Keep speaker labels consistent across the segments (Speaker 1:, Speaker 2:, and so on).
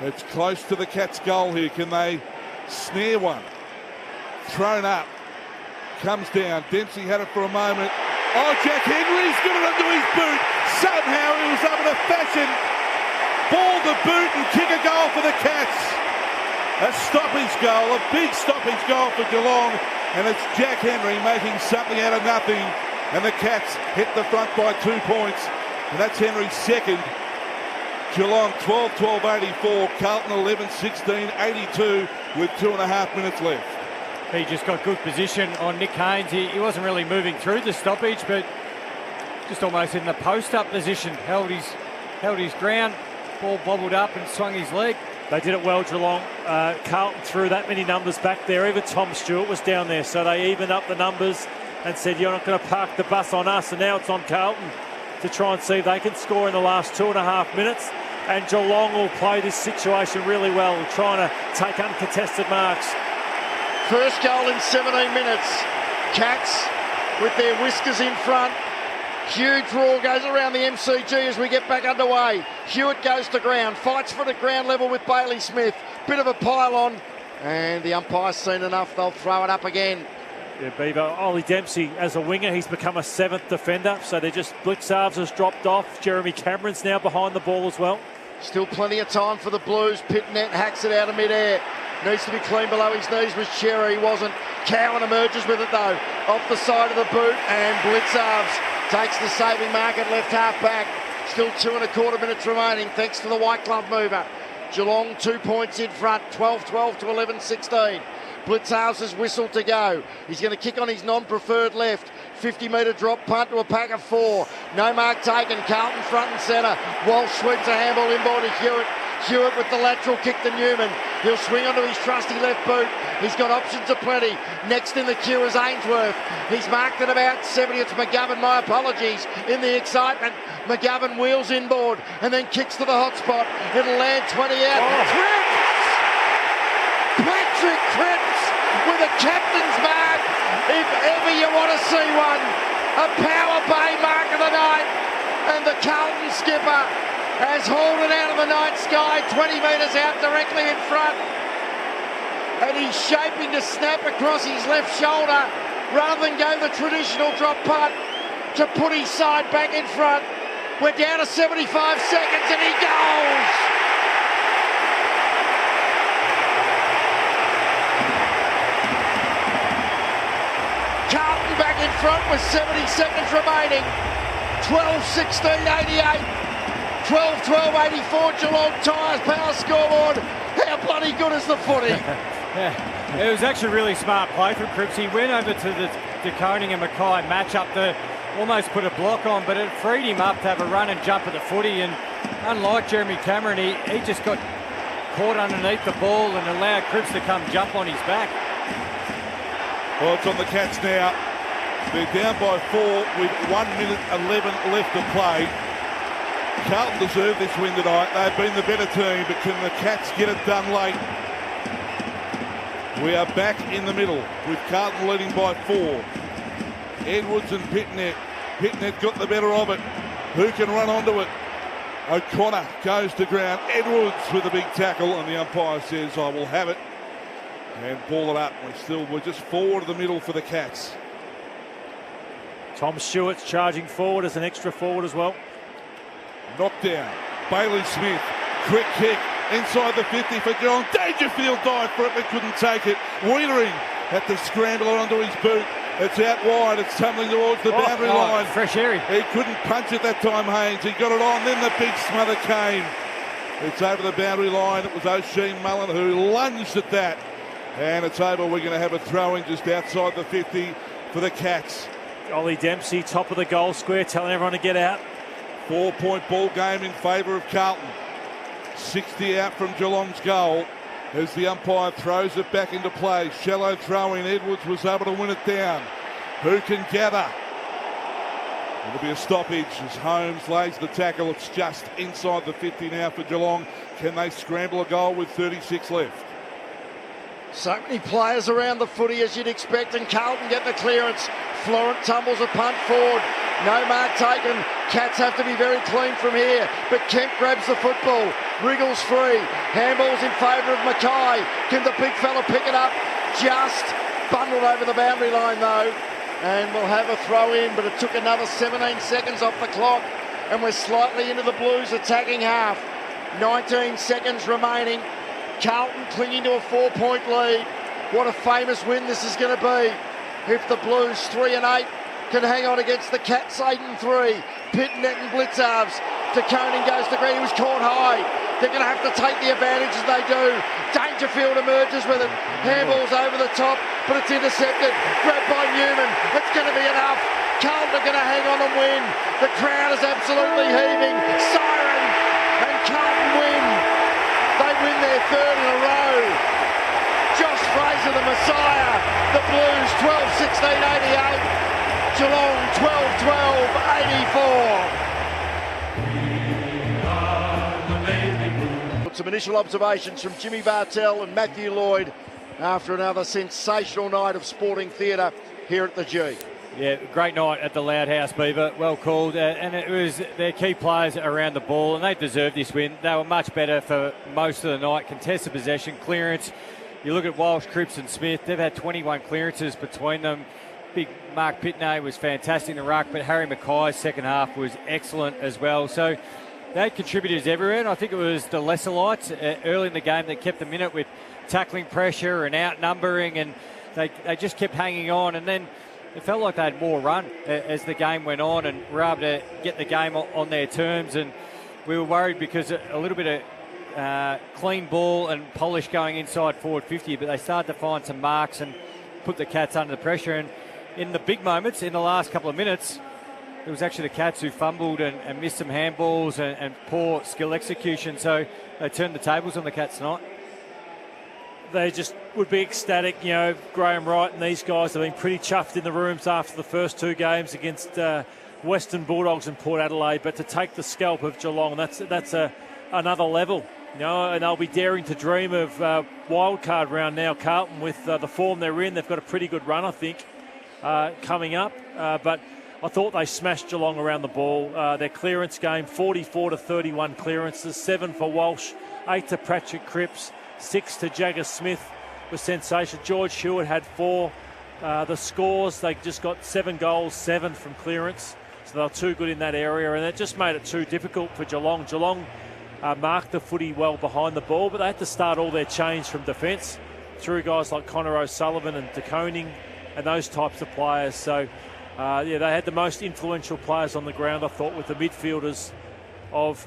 Speaker 1: It's close to the Cats' goal here. Can they snare one? Thrown up. Comes down. Dempsey had it for a moment. Oh, Jack Henry's got it under his boot. Somehow he was able to fashion, ball the boot and kick a goal for the Cats. A stoppage goal, a big stoppage goal for Geelong. And it's Jack Henry making something out of nothing. And the Cats hit the front by 2 points. And that's Henry's second. Geelong 12-12-84. Carlton 11-16-82 with 2.5 minutes left.
Speaker 2: He just got good position on Nick Haynes. He wasn't really moving through the stoppage, but just almost in the post-up position. Held his ground. Ball bobbled up and swung his leg.
Speaker 3: They did it well, Geelong. Carlton threw that many numbers back there. Even Tom Stewart was down there, so they evened up the numbers and said, you're not going to park the bus on us. And now it's on Carlton to try and see if they can score in the last 2.5 minutes. And Geelong will play this situation really well, trying to take uncontested marks.
Speaker 4: First goal in 17 minutes. Cats with their whiskers in front. Huge roar goes around the MCG as we get back underway. Hewitt goes to ground, fights for the ground level with Bailey Smith. Bit of a pile-on, and the umpire's seen enough. They'll throw it up again.
Speaker 3: Yeah, Beaver. Ollie Dempsey as a winger, he's become a 7th defender, so they're just Blitzarves has dropped off. Jeremy Cameron's now behind the ball as well.
Speaker 4: Still plenty of time for the Blues. Pitnet hacks it out of mid-air. Needs to be clean below his knees was Cherry. He wasn't. Cowan emerges with it though. Off the side of the boot, and Blitzarves takes the saving mark at left half back. Still 2.25 minutes remaining thanks to the white glove mover. Geelong 2 points in front, 12-12 to 11-16. Blitzarves has whistled to go. He's going to kick on his non-preferred left. 50-metre drop punt to a pack of 4. No mark taken. Carlton front and centre. Walsh sweeps a handball inboard to Hewitt. Hewitt with the lateral kick to Newman. He'll swing onto his trusty left boot. He's got options aplenty. Next in the queue is Ainsworth. He's marked at about 70. It's McGovern. My apologies. In the excitement, McGovern wheels inboard and then kicks to the hot spot. It'll land 20 out. Cripps! Patrick Cripps with a captain's mark. If ever you want to see one. A power play mark of the night. And the Carlton skipper has hauled it out of the night sky, 20 metres out directly in front. And he's shaping to snap across his left shoulder rather than go the traditional drop punt to put his side back in front. We're down to 75 seconds and he goes! Carlton back in front with 70 seconds remaining. 12-16-88. 12-12-84, Geelong Tyres Power scoreboard. How bloody good is the footy?
Speaker 2: Yeah, it was actually really smart play from Cripps. He went over to the DeConing and Mackay match-up to almost put a block on, but it freed him up to have a run and jump at the footy. And unlike Jeremy Cameron, he just got caught underneath the ball and allowed Cripps to come jump on his back.
Speaker 1: Well, it's on the Cats now. They're down by 4 with 1 minute 11 left to play. Carlton deserve this win tonight. They've been the better team, but can the Cats get it done late? We are back in the middle with Carlton leading by 4. Edwards and Pitnet. Pitnet got the better of it. Who can run onto it? O'Connor goes to ground. Edwards with a big tackle, and the umpire says, I will have it. And ball it up. We're just forward of the middle for the Cats.
Speaker 3: Tom Stewart's charging forward as an extra forward as well.
Speaker 1: Knocked down. Bailey Smith. Quick kick inside the 50 for Geelong. Dangerfield dived for it but couldn't take it. Weitering had to scramble it onto his boot. It's out wide. It's tumbling towards the boundary line.
Speaker 2: Fresh area.
Speaker 1: He couldn't punch it that time, Haynes. He got it on. Then the big smother came. It's over the boundary line. It was O'Sheen Mullen who lunged at that. And it's over. We're going to have a throw-in just outside the 50 for the Cats.
Speaker 3: Ollie Dempsey, top of the goal square, telling everyone to get out.
Speaker 1: 4-point ball game in favour of Carlton. 60 out from Geelong's goal as the umpire throws it back into play. Shallow throw in. Edwards was able to win it down. Who can gather? It'll be a stoppage as Holmes lays the tackle. It's just inside the 50 now for Geelong. Can they scramble a goal with 36 left?
Speaker 4: So many players around the footy as you'd expect, and Carlton get the clearance. Florent tumbles a punt forward. No mark taken. Cats have to be very clean from here, but Kemp grabs the football, wriggles free, handballs in favour of Mackay. Can the big fella pick it up? Just bundled over the boundary line though, and we'll have a throw in, but it took another 17 seconds off the clock, and we're slightly into the Blues attacking half. 19 seconds remaining. Carlton clinging to a 4-point lead. What a famous win this is going to be. If the Blues 3 and 8 can hang on against the Cats 8 and 3. Pitnet and Blitzarves. DeConing goes to green. He was caught high. They're going to have to take the advantage as they do. Dangerfield emerges with it. Handballs over the top, but it's intercepted. Grabbed by Newman. It's going to be enough. Carlton are going to hang on and win. The crowd is absolutely heaving. Siren, and Carlton win. They win their third in a row. Josh Fraser, the Messiah. The Blues 12-16-88. Geelong 12-12-84. Some initial observations from Jimmy Bartel and Matthew Lloyd after another sensational night of sporting theatre here at the G.
Speaker 2: Yeah, great night at the Loud House, Beaver. Well called. And it was their key players around the ball, and they deserved this win. They were much better for most of the night. Contested possession, clearance. You look at Walsh, Cripps and Smith. They've had 21 clearances between them. Big Mark Pitney was fantastic in the ruck, but Harry Mackay's second half was excellent as well. So they had contributors everywhere, and I think it was the lesser lights early in the game that kept them in it with tackling pressure and outnumbering, and they just kept hanging on. And then it felt like they had more run as the game went on and were able to get the game on their terms. And we were worried because a little bit of clean ball and polish going inside forward 50, but they started to find some marks and put the Cats under the pressure. And in the big moments, in the last couple of minutes, it was actually the Cats who fumbled and missed some handballs and poor skill execution. So they turned the tables on the Cats tonight.
Speaker 3: They just would be ecstatic. You know, Graham Wright and these guys have been pretty chuffed in the rooms after the first two games against Western Bulldogs and Port Adelaide. But to take the scalp of Geelong, that's another level. You know, and they'll be daring to dream of wildcard round now. Carlton, with the form they're in, they've got a pretty good run, I think, coming up. But I thought they smashed Geelong around the ball. Their clearance game, 44-31 clearances, 7 for Walsh, 8 to Patrick Cripps, 6 to Jagger Smith was sensational. George Hewitt had 4. The scores, they just got 7 goals, 7 from clearance. So they were too good in that area, and it just made it too difficult for Geelong. Geelong marked the footy well behind the ball, but they had to start all their change from defence through guys like Connor O'Sullivan and DeConing and those types of players. So, they had the most influential players on the ground, I thought, with the midfielders of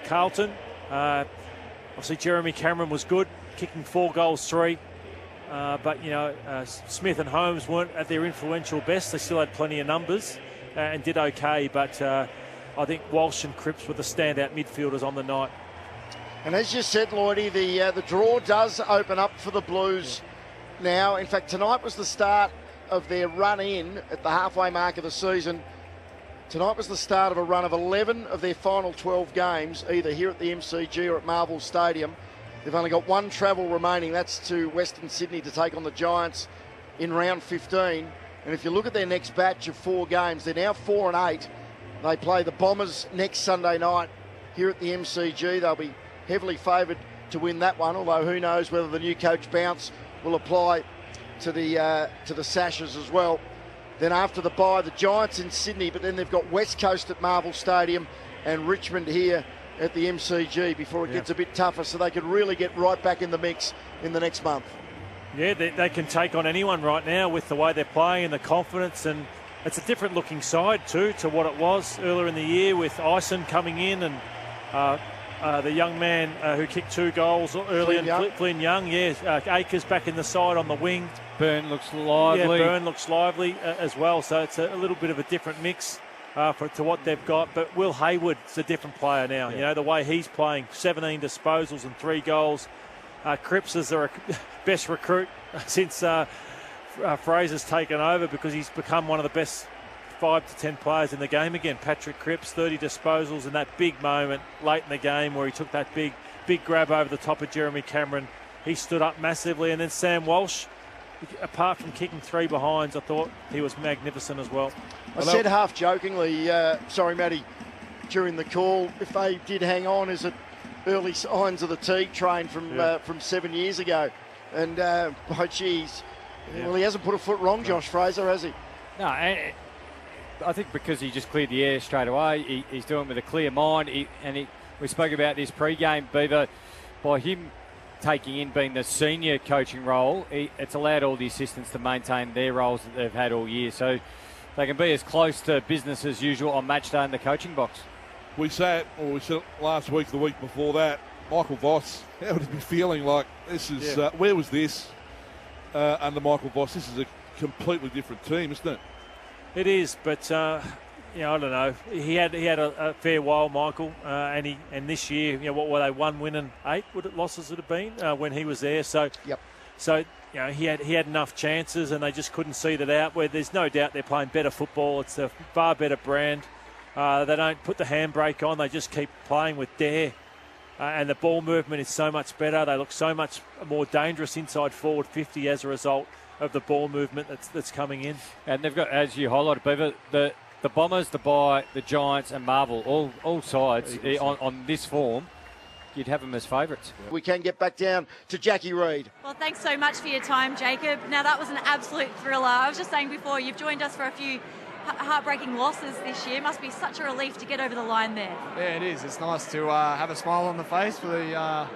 Speaker 3: Carlton. Obviously, Jeremy Cameron was good, kicking 4 goals, 3. But, Smith and Holmes weren't at their influential best. They still had plenty of numbers and did okay. But I think Walsh and Cripps were the standout midfielders on the night.
Speaker 4: And as you said, Lloydie, the draw does open up for the Blues now. In fact, tonight was the start of their run in at the halfway mark of the season. Tonight was the start of a run of 11 of their final 12 games, either here at the MCG or at Marvel Stadium. They've only got 1 travel remaining. That's to Western Sydney to take on the Giants in round 15. And if you look at their next batch of 4 games, they're now 4 and 8. They play the Bombers next Sunday night here at the MCG. They'll be heavily favoured to win that one, although who knows whether the new coach bounce will apply to the Sashes as well. Then after the bye, the Giants in Sydney, but then they've got West Coast at Marvel Stadium and Richmond here at the MCG before it gets a bit tougher, so they could really get right back in the mix in the next month.
Speaker 3: Yeah, they can take on anyone right now with the way they're playing and the confidence, and it's a different looking side too to what it was earlier in the year with Ison coming in and the young man who kicked 2 goals early in Flynn Young. Akers back in the side on the wing.
Speaker 2: Burn looks lively.
Speaker 3: Yeah, Burn looks lively as well. So it's a little bit of a different mix to what they've got. But Will Hayward's a different player now. Yeah. You know, the way he's playing, 17 disposals and 3 goals. Cripps is their best recruit since Fraser's taken over, because he's become one of the best 5 to 10 players in the game again. Patrick Cripps, 30 disposals, and that big moment late in the game where he took that big grab over the top of Jeremy Cameron. He stood up massively. And then Sam Walsh, apart from kicking 3 behinds, I thought he was magnificent as well.
Speaker 4: I said half jokingly, sorry, Matty, during the call, if they did hang on, is it early signs of the Teague train from 7 years ago? And, by geez, well, he hasn't put a foot wrong, Josh Fraser, has he?
Speaker 2: No, I think because he just cleared the air straight away, he's doing it with a clear mind. We spoke about this pre-game, Beaver, by him taking in being the senior coaching role, it's allowed all the assistants to maintain their roles that they've had all year. So they can be as close to business as usual on match day in the coaching box.
Speaker 1: We said it last week, the week before that, Michael Voss, how would he be feeling like this is, where was this under Michael Voss? This is a completely different team, isn't it?
Speaker 3: It is, but I don't know. He had a fair while, Michael, and this year, what were they? 1 win and 8 losses would have been when he was there. So, he had enough chances, and they just couldn't see that out. Where there's no doubt they're playing better football. It's a far better brand. They don't put the handbrake on. They just keep playing with dare, and the ball movement is so much better. They look so much more dangerous inside forward 50 as a result of the ball movement that's coming in.
Speaker 2: And they've got, as you highlighted, Beaver, the Bombers, the Bye, the Giants and Marvel, all sides on this form, you'd have them as favourites.
Speaker 4: We can get back down to Jackie Reid.
Speaker 5: Well, thanks so much for your time, Jacob. Now, that was an absolute thriller. I was just saying before, you've joined us for a few heartbreaking losses this year. Must be such a relief to get over the line there.
Speaker 6: Yeah, it is. It's nice to have a smile on the face for the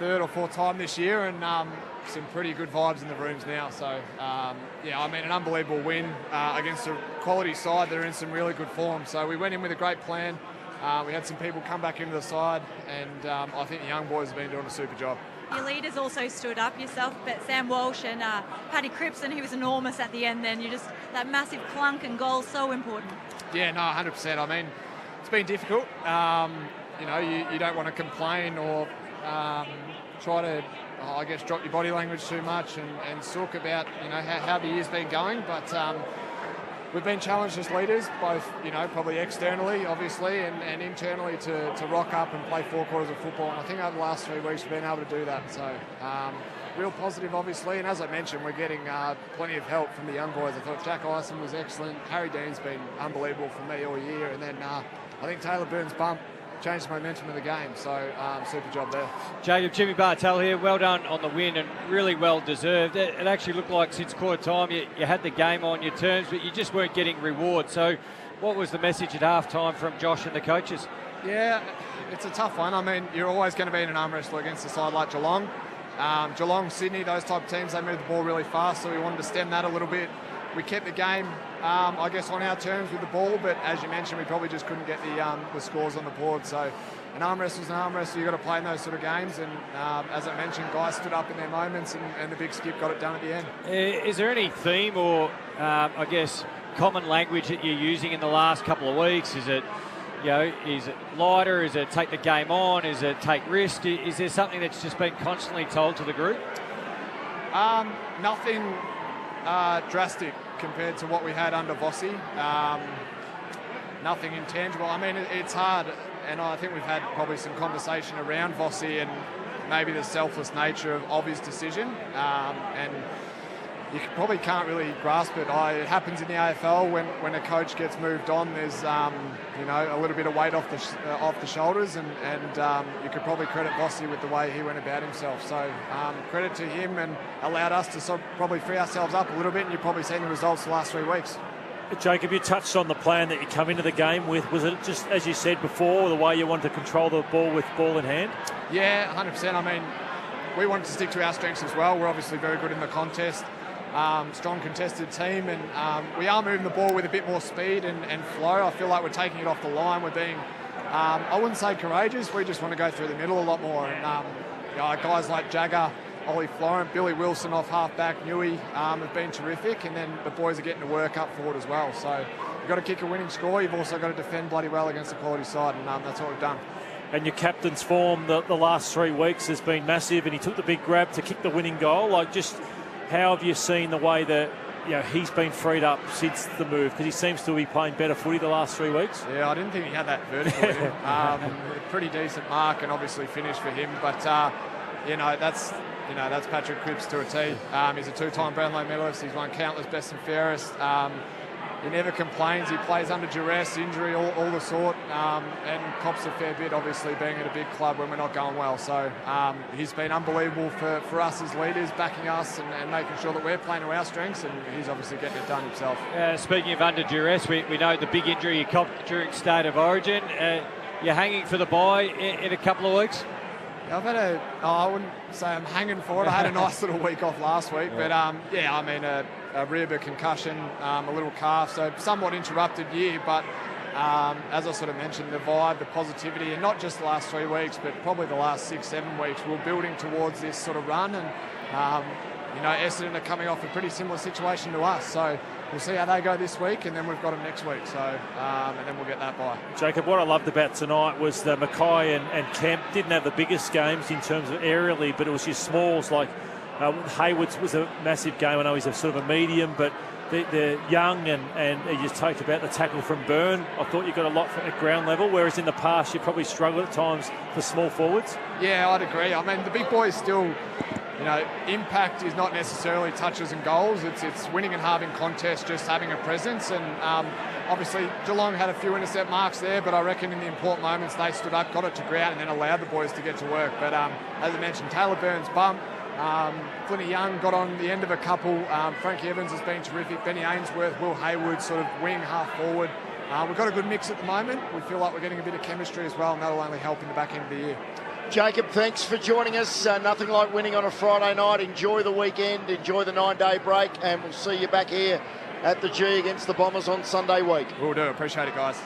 Speaker 6: 3rd or 4th time this year, and some pretty good vibes in the rooms now. So, an unbelievable win against a quality side that are in some really good form. So we went in with a great plan. We had some people come back into the side, and I think the young boys have been doing a super job.
Speaker 5: Your leaders also stood up, yourself, but Sam Walsh and Paddy Cripson, who was enormous at the end then. That massive clunk and goal, so important.
Speaker 6: Yeah, no, 100%. I mean, it's been difficult. You don't want to complain or try to, drop your body language too much and talk about, how the year's been going. But we've been challenged as leaders, both, probably externally, obviously, and internally to rock up and play 4 quarters of football. And I think over the last 3 weeks we've been able to do that. So real positive, obviously. And as I mentioned, we're getting plenty of help from the young boys. I thought Jack Ison was excellent. Harry Dean's been unbelievable for me all year. And then I think Taylor Byrne's bump changed the momentum of the game, so super job there.
Speaker 2: Jacob, Jimmy Bartel here, well done on the win and really well deserved. It actually looked like since quarter time you had the game on your terms, but you just weren't getting reward. So what was the message at half time from Josh and the coaches?
Speaker 6: Yeah, it's a tough one. I mean, you're always going to be in an arm wrestle against a side like Geelong. Geelong, Sydney, those type of teams, they move the ball really fast, so we wanted to stem that a little bit. We kept the game, on our terms with the ball, but as you mentioned, we probably just couldn't get the scores on the board. So an arm wrestle's an arm wrestle. You've got to play in those sort of games, and as I mentioned, guys stood up in their moments, and the big skip got it done at the end.
Speaker 2: Is there any theme or, common language that you're using in the last couple of weeks? Is it, is it lighter? Is it take the game on? Is it take risk? Is there something that's just been constantly told to the group?
Speaker 6: Nothing drastic compared to what we had under Vossi. Nothing intangible. I mean, it's hard, and I think we've had probably some conversation around Vossi and maybe the selfless nature of his decision. And you probably can't really grasp it. It happens in the AFL when a coach gets moved on. There's a little bit of weight off the shoulders, and you could probably credit Vossi with the way he went about himself. So credit to him, and allowed us to probably free ourselves up a little bit. And you've probably seen the results the last 3 weeks.
Speaker 3: Jacob, you touched on the plan that you come into the game with. Was it just, as you said before, the way you wanted to control the ball with ball in hand? Yeah,
Speaker 6: 100%. I mean, we wanted to stick to our strengths as well. We're obviously very good in the contest. Strong contested team, and we are moving the ball with a bit more speed and flow. I feel like we're taking it off the line. We're being, I wouldn't say courageous, we just want to go through the middle a lot more. And guys like Jagger, Ollie Florent, Billy Wilson off half-back, Newey have been terrific, and then the boys are getting to work up forward as well. So you've got to kick a winning score, you've also got to defend bloody well against a quality side, and that's what we've done.
Speaker 3: And your captain's form the last 3 weeks has been massive, and he took the big grab to kick the winning goal. How have you seen the way that he's been freed up since the move? Because he seems to be playing better footy the last 3 weeks.
Speaker 6: Yeah, I didn't think he had that vertical in him. Pretty decent mark and obviously finish for him. But that's Patrick Cripps to a T. He's a two-time Brownlow medalist. He's won countless best and fairest. He never complains. He plays under duress, injury, all the sort, and cops a fair bit, obviously, being at a big club when we're not going well. So he's been unbelievable for us as leaders, backing us and making sure that we're playing to our strengths, and he's obviously getting it done himself.
Speaker 2: Speaking of under duress, we know the big injury you copped during State of Origin. You're hanging for the bye in a couple of weeks?
Speaker 6: I've had I wouldn't say I'm hanging for it. I had a nice little week off last week, but a rib, a concussion, a little calf, so somewhat interrupted year, but as I sort of mentioned, the vibe, the positivity, and not just the last 3 weeks, but probably the last 6-7 weeks, we're building towards this sort of run, and Essendon are coming off a pretty similar situation to us, so we'll see how they go this week, and then we've got them next week, so and then we'll get that bye.
Speaker 3: Jacob, what I loved about tonight was that Mackay and Kemp didn't have the biggest games in terms of aerially, but it was your smalls like Hayward's was a massive game. I know he's a sort of a medium, but they're young, and you just talked about the tackle from Byrne. I thought you got a lot at ground level, whereas in the past you probably struggled at times for small forwards. Yeah,
Speaker 6: I'd agree. I mean, the big boys still, impact is not necessarily touches and goals. It's winning and halving contests, just having a presence. And obviously Geelong had a few intercept marks there, but I reckon in the important moments they stood up, got it to ground, and then allowed the boys to get to work. But as I mentioned, Taylor Burns bump. Flinny Young got on the end of a couple. Frankie Evans has been terrific. Benny Ainsworth, Will Hayward, sort of wing, half forward. We've got a good mix at the moment. We feel like we're getting a bit of chemistry as well, and that'll only help in the back end of the year.
Speaker 4: Jacob, thanks for joining us. Nothing like winning on a Friday night. Enjoy the weekend, enjoy the 9-day break, and we'll see you back here at the G against the Bombers on Sunday week.
Speaker 6: Will do. Appreciate it, guys.